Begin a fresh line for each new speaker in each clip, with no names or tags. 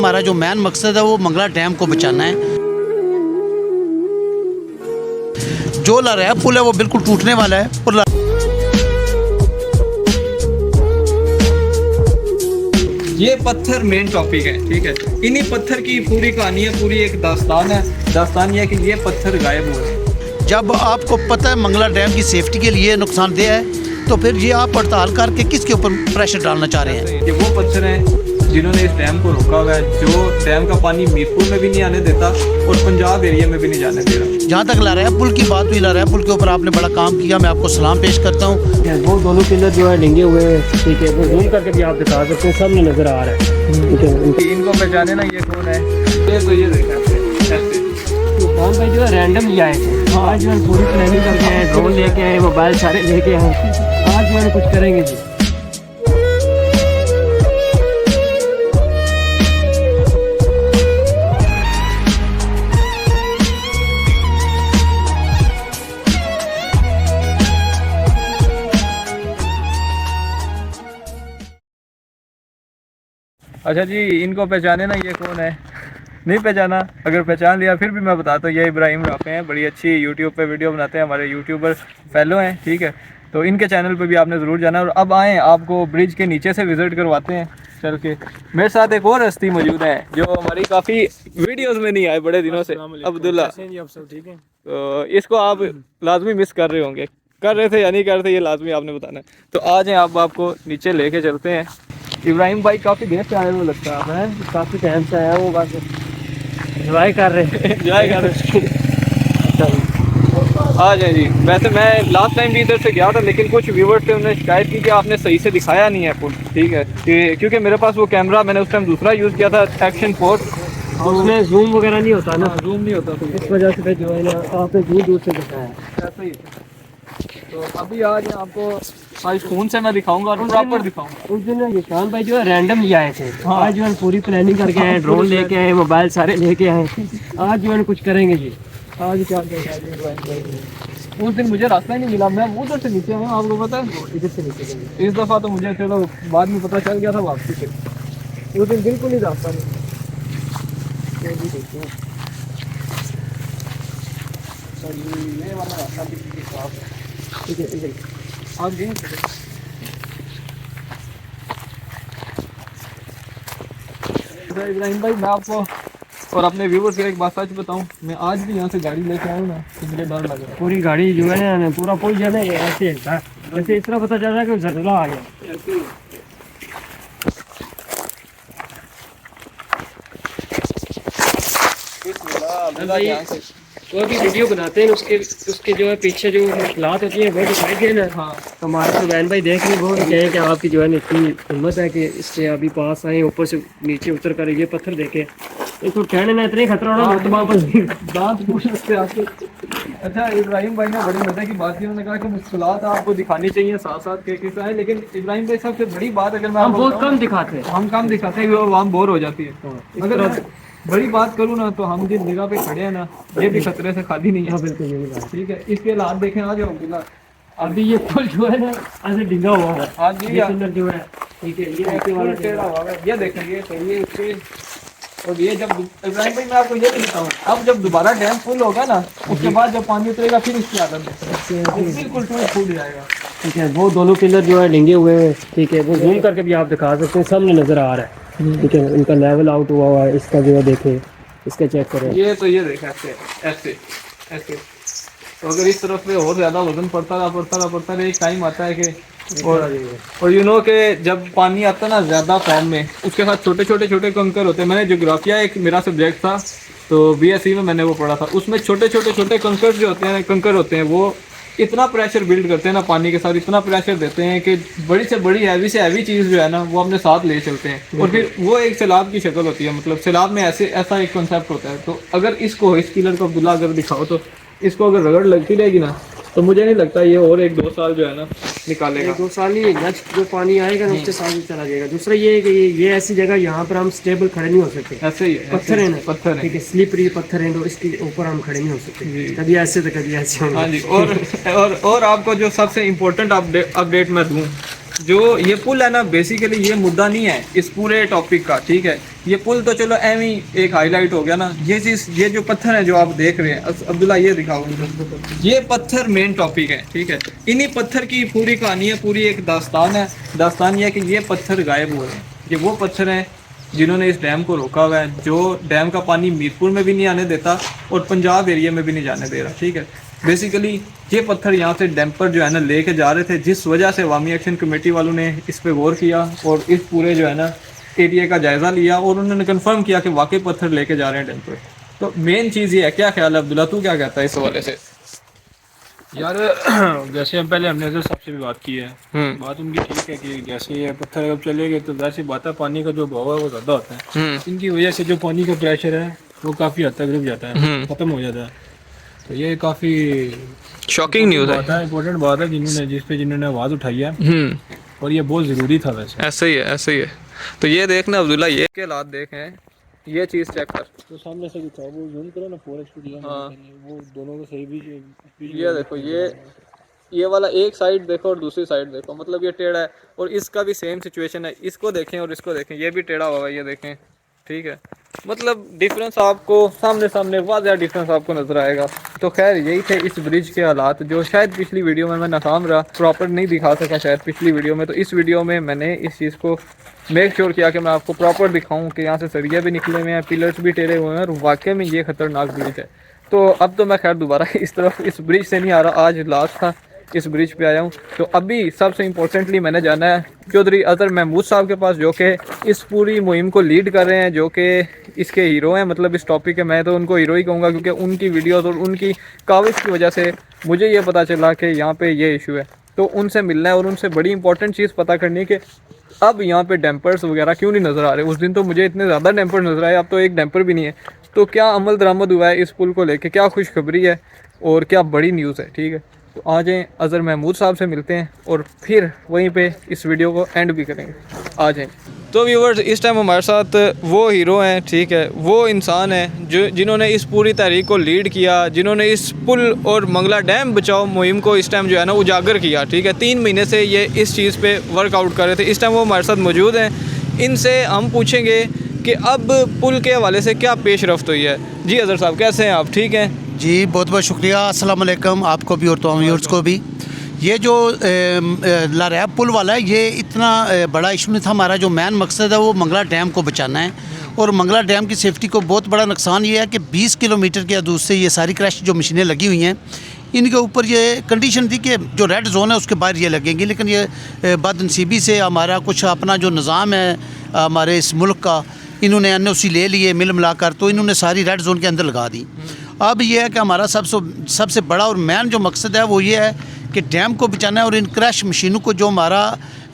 हमारा जो मेन मकसद है वो मंगला डैम को बचाना है। जो लहरिया पुल है वो बिल्कुल टूटने वाला है और
ये पत्थर मेन टॉपिक है, ठीक है। इन्हीं पत्थर की पूरी कहानी है, पूरी एक दास्तान है। दास्तान ये है कि ये पत्थर गायब हुए।
जब आपको पता है मंगला डैम की सेफ्टी के लिए नुकसानदेह है तो फिर ये आप हड़ताल करके किसके ऊपर प्रेशर डालना चाह रहे हैं?
ये वो पत्थर हैं जिन्होंने इस डैम को रोका हुआ है, जो डैम का पानी मीरपुर में भी नहीं आने देता और पंजाब एरिया में भी नहीं जाने दे रहा।
जहाँ तक लहरिया पुल की बात हुई, लहरिया पुल के ऊपर आपने बड़ा काम किया, मैं आपको सलाम पेश करता हूँ।
वो दोनों पिलर जो है डिंगे हुए हैं, ठीक है, वो जूम करके भी आप दिखा सकते हैं, सामने नजर आ रहा है, ठीक है।
इनको पहचाने ना ये कौन है? ये तो ये देखा
कौन भाई जो है रैंडम ही आए थे, आज जो है पूरी प्लानिंग करके आए, ड्रोन लेके आए, मोबाइल सारे लेके आए, आज जो है कुछ करेंगे जी।
अच्छा जी, इनको पहचाने ना ये कौन है? नहीं पहचाना? अगर पहचान लिया फिर भी मैं बताता हूँ, ये इब्राहिम राफे हैं, बड़ी अच्छी यूट्यूब पे वीडियो बनाते हैं, हमारे यूट्यूबर फेलो हैं, ठीक है। तो इनके चैनल पे भी आपने ज़रूर जाना। और अब आएँ, आपको ब्रिज के नीचे से विज़िट करवाते हैं चल के। मेरे साथ एक और हस्ती मौजूद है जो हमारी काफ़ी वीडियोज़ में नहीं आए बड़े दिनों से, अब्दुल्ला। तो इसको आप लाजमी मिस कर रहे होंगे, कर रहे थे या नहीं कर रहे थे, ये लाजमी आपने बताना है। तो आज हैं, आप आपको नीचे लेके चलते हैं। इब्राहिम भाई काफ़ी देर से आए हुए लगता है,
मैं काफ़ी टाइम से आया, वो बस एंजॉय कर रहे हैं,
एंजॉय कर रहे हैं। आ जाए जी। वैसे मैं लास्ट टाइम भी इधर से गया था, लेकिन कुछ व्यूवर्स से उन्होंने शिकायत की कि आपने सही से दिखाया नहीं है पुल, ठीक है, क्योंकि मेरे पास वो कैमरा मैंने उस टाइम दूसरा यूज़ किया था, एक्शन 4,
उसमें जूम वगैरह नहीं होता ना,
जूम नहीं होता, तो
इस वजह से जो है ना आपने दूर दूर से दिखाया है।
ऐसा ही है। तो अभी आज आपको आज फ़ोन से मैं दिखाऊंगा और प्रॉपर दिखाऊंगा।
उस दिन यशान भाई जो है रैंडम ही आए थे,
हाँ।
आज जो है पूरी प्लानिंग करके आए, ड्रोन लेके आए, मोबाइल सारे लेके आए, आज जो है कुछ करेंगे जी।
आज क्या उस दिन मुझे रास्ता ही नहीं मिला, मैं उधर से नीचे हूँ, आपको पता है,
इधर से नीचे
इस दफ़ा तो मुझे चलो बाद में पता चल गया था वापसी से, उस दिन बिल्कुल ही रास्ता नहीं। ये वाला रास्ता
ठीक है, ठीक है।
आप गए इब्राहिम भाई, मैं आपको और अपने व्यूवर्स को एक बात सच बताऊं, मैं आज भी यहाँ से गाड़ी लेके आया हूँ ना, तो मुझे डर लग रहा है।
पूरी गाड़ी जो है ना, पूरा पुल जो है ऐसे था, जैसे इस तरह पता चल रहा है कि जलवा आ गया। कोई भी वीडियो बनाते हैं उसके जो है पीछे जो हालात होती है वो दिखाई दे ना।
हाँ,
तो हमारे तो बहन भाई देख रहे वो कहें कि आपकी जो है ना इतनी हिम्मत है कि इससे अभी पास आए, ऊपर से नीचे उतर कर ये पत्थर देखे, इसको कहने ना इतने खतरा होना तो वापस
दांत पूछ सकते आपके। अच्छा, इब्राहिम भाई ने बड़ी मजे की बात की, उन्होंने कहा कि मुश्किलात आपको दिखानी चाहिए साथ साथ के किस है, लेकिन इब्राहिम भाई सबसे बड़ी बात अगर मैं
हम बहुत कम दिखाते हैं,
हम कम दिखाते हैं, वो आवाम बोर हो जाती है। अगर मैं बड़ी बात करूँ ना, तो हम जिस जगह पे खड़े हैं ना, ये भी खतरे से खाली नहीं है।
बिल्कुल यही बात।
ठीक है, इसके हालात देखें, आ जाओ बिल्ला।
अभी ये पुल जो है ना ऐसे डिंगा हुआ है,
आज
ये अंदर जो है, ठीक है, ये नीचे वाला
टेढ़ा हुआ है, ये देखें, ये चाहिए इसके। और ये जब इब्राहिम भाई मैं आपको ये भी बताऊँ, अब जब दोबारा डैम फुल होगा ना, उसके बाद जब पानी उतरेगा फिर इसकी आदत बिल्कुल टूट जाएगा।
ठीक है, वो दोनों पिलर जो है डिंगे हुए हैं, ठीक है, वो जूम करके भी आप दिखा सकते हैं, सामने नजर आ रहा है, ठीक है, इनका लेवल आउट हुआ है, इसका जो है देखें, इसका चेक करें।
ये तो ये देखा ऐसे ऐसे ऐसे, तो अगर इस तरफ पे और ज़्यादा वजन पड़ता रहा एक टाइम आता है कि और यू नो कि जब पानी आता है ना ज़्यादा फॉर्म में, उसके साथ छोटे छोटे कंकर होते हैं। मैंने ज्योग्राफिया एक मेरा सब्जेक्ट था, तो बीएससी में मैंने वो पढ़ा था, उसमें छोटे कंकर जो होते हैं, कंकर होते हैं, वो इतना प्रेशर बिल्ड करते हैं ना, पानी के साथ इतना प्रेशर देते हैं कि बड़ी से बड़ी हैवी से हैवी चीज़ जो है ना वो अपने साथ ले चलते हैं, और फिर वो एक सैलाब की शक्ल होती है। मतलब सैलाब में ऐसा एक कॉन्सेप्ट होता है। तो अगर इसको इस पिलर को अब्दुल्ला अगर दिखाओ, तो इसको अगर रगड़ लगती रहेगी ना, तो मुझे नहीं लगता ये और 1-2 साल जो है ना निकालेगा।
2 साल ही नेक्स्ट जो पानी आएगा ना उसके साथ ही चला जाएगा। दूसरा ये है कि ये ऐसी जगह यहाँ पर हम स्टेबल खड़े नहीं हो सकते,
ऐसे ही
पत्थर है ना,
पत्थर है,
ठीक है, स्लिपरी पत्थर है, तो इसके ऊपर हम खड़े नहीं हो सकते, कभी ऐसे तो कभी ऐसे होंगे।
हाँ जी। और आपको जो सबसे इम्पोर्टेंट अपडेट मैं दूँ, जो ये पुल है ना, बेसिकली ये मुद्दा नहीं है इस पूरे टॉपिक का, ठीक है। ये पुल तो चलो एम ही एक हाईलाइट हो गया ना, ये चीज़, ये जो पत्थर है जो आप देख रहे हैं, अब्दुल्ला ये दिखाओ, ये पत्थर मेन टॉपिक है, ठीक है। इन्हीं पत्थर की पूरी कहानी है, पूरी एक दास्तान है। दास्तान ये है कि ये पत्थर गायब हो रहे हैं, ये वो पत्थर हैं जिन्होंने इस डैम को रोका हुआ है, जो डैम का पानी मीरपुर में भी नहीं आने देता और पंजाब एरिया में भी नहीं जाने दे रहा, ठीक है। बेसिकली ये पत्थर यहाँ से डैम्पर जो है ना लेके जा रहे थे, जिस वजह से अवामी एक्शन कमेटी वालों ने इस पे गौर किया और इस पूरे जो है ना एरिया का जायज़ा लिया और उन्होंने कंफर्म किया कि वाकई पत्थर लेके जा रहे हैं डैम्पर। तो मेन चीज़ ये है, क्या ख्याल है अब्दुल्ला, तू क्या कहता है इस हवाले से?
यार जैसे हम पहले हमने साहब से भी बात की है, बात उनकी ठीक है कि जैसे ये पत्थर अब चले गए तो वैसे बात है, पानी का जो बहाव है वो ज़्यादा होता है, इनकी वजह से जो पानी का प्रेशर है वो काफ़ी हद तक रुक जाता है, ख़त्म हो जाता है। तो ये काफ़ी
शॉकिंग न्यूज़ है,
इंपॉर्टेंट बात है जिन्होंने आवाज़ उठाई है और ये बहुत ज़रूरी था वैसे।
ऐसे ही है, ऐसे ही है। तो ये देखना अब्दुल्ला, ये के हालात देखें, ये चीज़ चेक कर,
तो सामने से दिखाओ, वो जूम करो ना फॉरेस्ट एरिया में,
हाँ।
वो दोनों को सही भी
ये देखो, ये वाला एक साइड देखो और दूसरी साइड देखो, मतलब ये टेढ़ा है और इसका भी सेम सिचुएशन है, इसको देखें और इसको देखें, ये भी टेढ़ा होगा, ये देखें, ठीक है। मतलब डिफरेंस आपको सामने वाज़ह डिफरेंस आपको नज़र आएगा। तो खैर यही थे इस ब्रिज के हालात, जो शायद पिछली वीडियो में मैं नाकाम रहा, प्रॉपर नहीं दिखा सका शायद पिछली वीडियो में। तो इस वीडियो में मैंने इस चीज़ को मेक श्योर किया कि मैं आपको प्रॉपर दिखाऊं कि यहाँ से सरिया भी निकले हुए हैं, पिलर्स भी टेढ़े हुए हैं और वाकई में ये ख़तरनाक ब्रिज है। तो अब तो मैं खैर दोबारा इस तरफ इस ब्रिज से नहीं आ रहा, आज लास्ट था इस ब्रिज पे आया हूँ। तो अभी सबसे इम्पोर्टेंटली मैंने जाना है चौधरी अजहर महमूद साहब के पास, जो कि इस पूरी मुहिम को लीड कर रहे हैं, जो कि इसके हीरो हैं, मतलब इस टॉपिक के मैं तो उनको हीरो ही कहूँगा, क्योंकि उनकी वीडियोस और उनकी काविश की वजह से मुझे ये पता चला कि यहाँ पे ये इशू है। तो उनसे मिलना है और उनसे बड़ी इंपॉर्टेंट चीज़ पता करनी है कि अब यहाँ पे डैम्पर्स वगैरह क्यों नहीं नज़र आ रहे। उस दिन तो मुझे इतने ज़्यादा डैम्पर नज़र आए, अब तो एक डैम्पर भी नहीं है। तो क्या अमल दरामद हुआ है इस पुल को लेके, क्या खुशखबरी है और क्या बड़ी न्यूज़ है, ठीक है। तो आ जाएँ, अजहर महमूद साहब से मिलते हैं और फिर वहीं पे इस वीडियो को एंड भी करेंगे। आ जाएँ। तो व्यूवर्स, इस टाइम हमारे साथ वो हीरो हैं, ठीक है, वो इंसान हैं जो जिन्होंने इस पूरी तहरीक को लीड किया, जिन्होंने इस पुल और मंगला डैम बचाओ मुहिम को इस टाइम जो है ना उजागर किया, ठीक है। 3 महीने से ये इस चीज़ पे वर्कआउट कर रहे थे। इस टाइम वो हमारे साथ मौजूद हैं, इनसे हम पूछेंगे कि अब पुल के हवाले से क्या पेश रफ्त हुई है। जी अजहर साहब, कैसे हैं आप, ठीक हैं?
जी बहुत बहुत शुक्रिया, अस्सलाम वालेकुम आपको भी और तमाम व्यूअर्स को भी। ये जो लारैब पुल वाला है, ये इतना बड़ा इशू नहीं था। हमारा जो मेन मकसद है वो मंगला डैम को बचाना है और मंगला डैम की सेफ्टी को बहुत बड़ा नुकसान ये है कि 20 किलोमीटर के दूर से ये सारी क्रैश जो मशीनें लगी हुई हैं, इनके ऊपर ये कंडीशन थी कि जो रेड जोन है उसके बाहर ये लगेंगी, लेकिन ये बदनसीबी से हमारा कुछ अपना जो निज़ाम है हमारे इस मुल्क का, इन्होंने NOC ले लिए मिल मिलाकर, तो इन्होंने सारी रेड जोन के अंदर लगा दी। अब ये है कि हमारा सबसे बड़ा और मेन जो मकसद है वो ये है कि डैम को बचाना है और इन क्रैश मशीनों को जो हमारा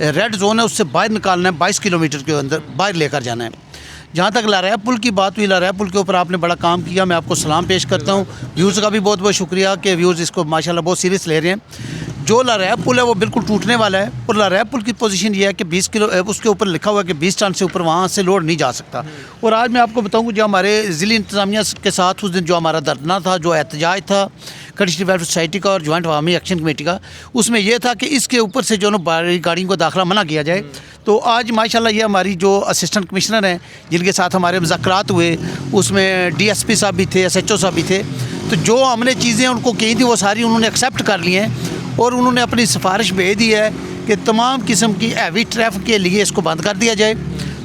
रेड जोन है उससे बाहर निकालना है, 22 किलोमीटर के अंदर बाहर लेकर जाना है। जहाँ तक लारैब पुल की बात हुई, लारैब पुल के ऊपर आपने बड़ा काम किया, मैं आपको सलाम पेश करता हूँ। व्यूज़ का भी बहुत बहुत शुक्रिया कि व्यूज़ इसको माशाल्लाह बहुत सीरियस ले रहे हैं। जो लारैब पुल है वो बिल्कुल टूटने वाला है और लारैब पुल की पोजीशन ये है कि 20 किलो, उसके ऊपर लिखा हुआ है कि 20 टन से ऊपर वहाँ से लोड नहीं जा सकता। और आज मैं आपको बताऊँगा जो हमारे ज़िली इंतज़ामिया के साथ उस दिन जो हमारा धरना था, जो एहतजाज था खड़ी वेलफेयर सोसाइटी का और जॉइंट अवामी एक्शन कमेटी का, उसमें यह था कि इसके ऊपर से जो गाड़ियों को दाखिला मना किया जाए। तो आज माशाल्लाह ये हमारी जो असिस्टेंट कमिश्नर हैं जिनके साथ हमारे मुज़ाकरात हुए, उसमें DSP साहब भी थे, SHO साहब भी थे। तो जो हमने चीज़ें उनको कही थी वो सारी उन्होंने एक्सेप्ट कर ली हैं और उन्होंने अपनी सिफारिश भेज दी है कि तमाम किस्म की हैवी ट्रैफिक के लिए इसको बंद कर दिया जाए।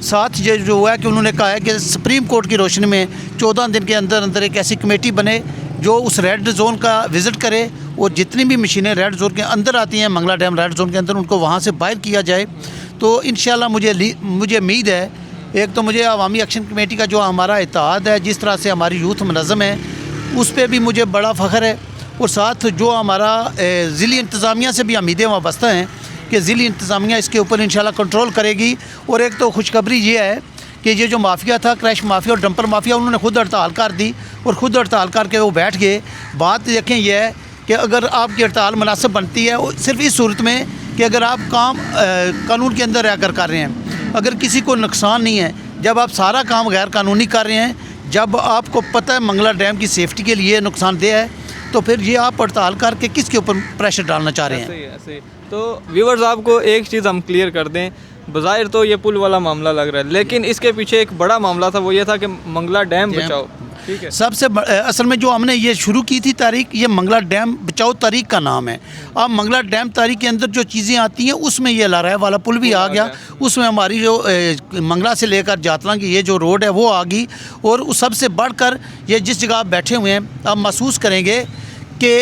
साथ ये जो हुआ है कि उन्होंने कहा है कि सुप्रीम कोर्ट की रोशनी में 14 दिन के अंदर अंदर एक ऐसी कमेटी बने जो उस रेड जोन का विज़िट करे और जितनी भी मशीनें रेड जोन के अंदर आती हैं, मंगला डैम रेड जोन के अंदर, उनको वहाँ से बाहर किया जाए। तो इंशाल्लाह मुझे उम्मीद है, एक तो मुझे अवामी एक्शन कमेटी का जो हमारा इत्तेहाद है, जिस तरह से हमारी यूथ मुनज़्ज़म है, उस पर भी मुझे बड़ा फ़ख्र है। और साथ जो हमारा ज़िली इंतज़ामिया से भी उम्मीदें वाबस्ता हैं कि ज़िली इंतज़ामिया इसके ऊपर इंशाल्लाह कंट्रोल करेगी। और एक तो खुशखबरी ये है कि ये जो माफिया था, क्रैश माफिया और डंपर माफिया, उन्होंने खुद हड़ताल कर दी और ख़ुद हड़ताल करके वो बैठ गए। बात देखें यह है कि अगर आपकी हड़ताल मुनासिब बनती है सिर्फ इस सूरत में कि अगर आप काम कानून के अंदर रहकर कर रहे हैं, अगर किसी को नुकसान नहीं है, जब आप सारा काम गैर कानूनी कर रहे हैं, जब आपको पता है मंगला डैम की सेफ्टी के लिए नुकसानदेह है, तो फिर ये आप हड़ताल करके किसके ऊपर प्रेशर डालना चाह रहे हैं?
ऐसे ही। तो व्यूवर्स, आपको एक चीज़ हम क्लियर कर दें, बज़ाहिर तो ये पुल वाला मामला लग रहा है, लेकिन इसके पीछे एक बड़ा मामला था, वो ये था कि मंगला डैम बचाओ। ठीक है,
सबसे असल में जो हमने ये शुरू की थी तारीख, ये मंगला डैम बचाओ तारीख का नाम है। अब मंगला डैम तारीख के अंदर जो चीज़ें आती हैं उसमें ये लारैब वाला पुल भी आ गया, उसमें हमारी जो मंगला से लेकर जातला की ये जो रोड है वो आ गई। और उस सबसे बढ़कर ये जिस जगह आप बैठे हुए हैं, आप महसूस करेंगे कि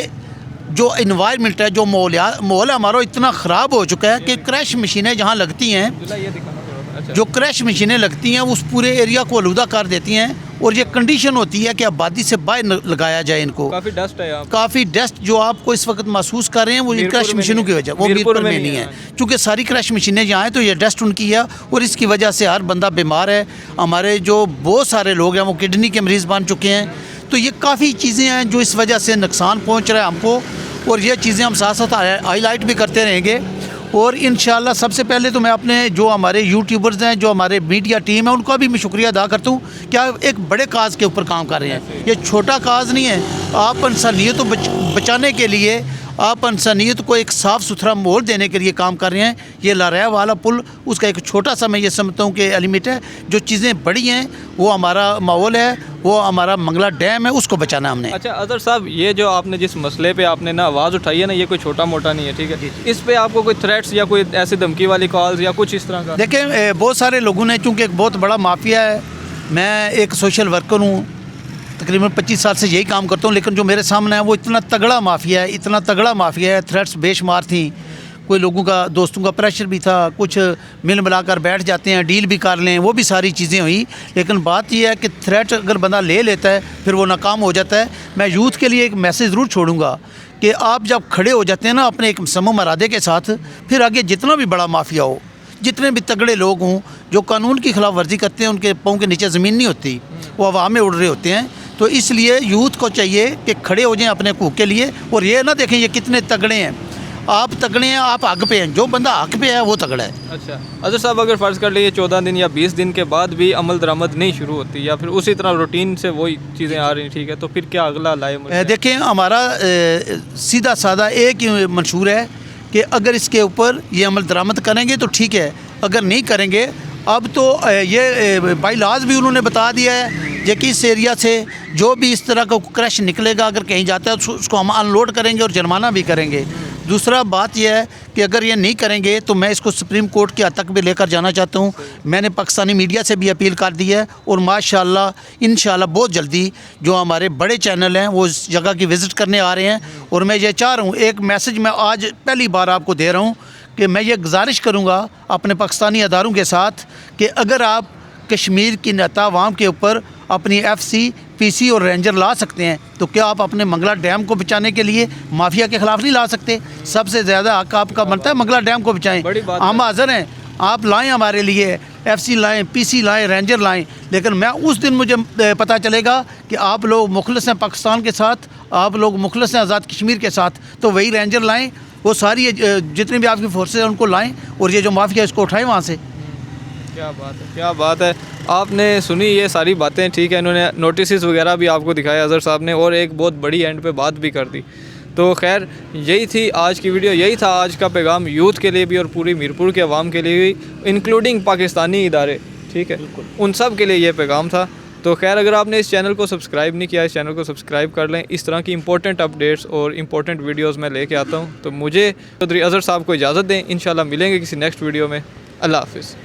जो इन्वायरमेंट है, जो माहौल हमारा इतना ख़राब हो चुका है कि क्रैश मशीनें जहाँ लगती हैं,
ये दिखाना थोड़ा। अच्छा,
जो क्रैश मशीनें लगती हैं उस पूरे एरिया को आलूदा कर देती हैं। और ये कंडीशन होती है कि आबादी से बाहर लगाया जाए इनको।
काफ़ी डस्ट है यहाँ,
काफ़ी डस्ट जो आपको इस वक्त महसूस कर रहे हैं वो क्रैश मशीनों की वजह, वो मीरपुर में नहीं है। चूँकि सारी क्रैश मशीनें जहाँ हैं तो ये डस्ट उनकी है और इसकी वजह से हर बंदा बीमार है। हमारे जो बहुत सारे लोग हैं वो किडनी के मरीज़ बन चुके हैं। तो ये काफ़ी चीज़ें हैं जो इस वजह से नुकसान पहुँच रहा है हमको, और ये चीज़ें हम साथ साथ हाईलाइट भी करते रहेंगे। और इंशाल्लाह सबसे पहले तो मैं अपने जो हमारे यूट्यूबर्स हैं, जो हमारे मीडिया टीम है, उनका भी मैं शुक्रिया अदा करता हूँ कि आप एक बड़े काज के ऊपर काम कर रहे हैं। ये छोटा काज नहीं है। आप इंसानियत को बचाने के लिए, आप इंसानियत को एक साफ़ सुथरा माहौल देने के लिए काम कर रहे हैं। ये लारैब वाला पुल उसका एक छोटा सा मैं ये समझता हूँ कि एलिमेंट है। जो चीज़ें बड़ी हैं वो हमारा माहौल है, वो हमारा मंगला डैम है, उसको बचाना हमने।
अच्छा अजहर साहब, ये जो आपने जिस मसले पे आपने ना आवाज़ उठाई है ना, ये कोई छोटा मोटा नहीं है। ठीक है, इस पे आपको कोई थ्रेट्स या कोई ऐसी धमकी वाली कॉल्स या कुछ इस तरह का?
देखें, बहुत सारे लोगों ने, चूँकि एक बहुत बड़ा माफिया है, मैं एक सोशल वर्कर हूँ, तकरीबन 25 साल से यही काम करता हूँ, लेकिन जो मेरे सामने है वो इतना तगड़ा माफिया है, इतना तगड़ा माफिया है। थ्रेट्स बेशुमार थी, कोई लोगों का, दोस्तों का प्रेशर भी था, कुछ मिल मिलाकर बैठ जाते हैं, डील भी कर लें, वो भी सारी चीज़ें हुई। लेकिन बात यह है कि थ्रेट अगर बंदा ले लेता है फिर वो नाकाम हो जाता है। मैं यूथ के लिए एक मैसेज ज़रूर छोड़ूंगा कि आप जब खड़े हो जाते हैं ना अपने एक समूह इरादे के साथ, फिर आगे जितना भी बड़ा माफिया हो, जितने भी तगड़े लोग हों जो कानून की खिलाफ वर्जी करते हैं, उनके पाँव के नीचे ज़मीन नहीं होती, वो हवा में उड़ रहे होते हैं। तो इसलिए यूथ को चाहिए कि खड़े हो जाएं अपने हकूक़ के लिए, और ये ना देखें ये कितने तगड़े हैं। आप तगड़े हैं, आप हक पे हैं, जो बंदा हक पे है वो तगड़ा है।
अच्छा अजहर साहब, अगर फ़र्ज़ कर लीजिए 14 दिन या 20 दिन के बाद भी अमल दरामद नहीं शुरू होती, या फिर उसी तरह रूटीन से वही चीज़ें आ रही, ठीक है, तो फिर क्या अगला लाए?
देखें, हमारा सीधा साधा एक ही मंशूर है कि अगर इसके ऊपर ये अमल दरामद करेंगे तो ठीक है, अगर नहीं करेंगे, अब तो ये बाई लाज भी उन्होंने बता दिया है कि इस एरिया से जो भी इस तरह का क्रैश निकलेगा, अगर कहीं जाता है तो उसको हम अनलोड करेंगे और जुर्माना भी करेंगे। दूसरा बात यह है कि अगर ये नहीं करेंगे तो मैं इसको सुप्रीम कोर्ट के हद तक भी लेकर जाना चाहता हूँ। मैंने पाकिस्तानी मीडिया से भी अपील कर दी है, और माशाल्लाह इंशाल्लाह बहुत जल्दी जो हमारे बड़े चैनल हैं वो इस जगह की विज़िट करने आ रहे हैं। और मैं ये चाह रहा हूँ, एक मैसेज मैं आज पहली बार आपको दे रहा हूँ कि मैं ये गुजारिश करूँगा अपने पाकिस्तानी अदारों के साथ कि अगर आप कश्मीर की नेता अवाम के ऊपर अपनी FC, PC और रेंजर ला सकते हैं, तो क्या आप अपने मंगला डैम को बचाने के लिए माफिया के ख़िलाफ़ नहीं ला सकते? सबसे ज़्यादा हक आपका बनता है मंगला डैम को बचाएं। हम हाज़िर हैं, आप लाएं हमारे लिए, FC लाएं, PC लाएं, रेंजर लाएं। लेकिन मैं उस दिन मुझे पता चलेगा कि आप लोग मुखलिस हैं पाकिस्तान के साथ, आप लोग मुखलिस हैं आज़ाद कश्मीर के साथ, तो वही रेंजर लाएं, वो सारी जितनी भी आपकी फोर्सेस हैं उनको लाएं, और ये जो माफिया इसको उठाएं वहाँ से।
क्या बात है, क्या बात है। आपने सुनी ये सारी बातें, ठीक है, इन्होंने नोटिस वगैरह भी आपको दिखाए अजहर साहब ने, और एक बहुत बड़ी एंड पे बात भी कर दी। तो खैर यही थी आज की वीडियो, यही था आज का पैगाम यूथ के लिए भी और पूरी मीरपुर के अवाम के लिए भी, इंक्लूडिंग पाकिस्तानी इदारे, ठीक है, उन सब के लिए ये पैगाम था। तो खैर अगर आपने इस चैनल को सब्सक्राइब नहीं किया, इस चैनल को सब्सक्राइब कर लें। इस तरह की इंपॉर्टेंट अपडेट्स और इंपॉर्टेंट वीडियोस मैं लेके आता हूँ। तो मुझे चौधरी अजहर साहब को इजाज़त दें, इंशाल्लाह मिलेंगे किसी नेक्स्ट वीडियो में। अल्लाह हाफ़िज़।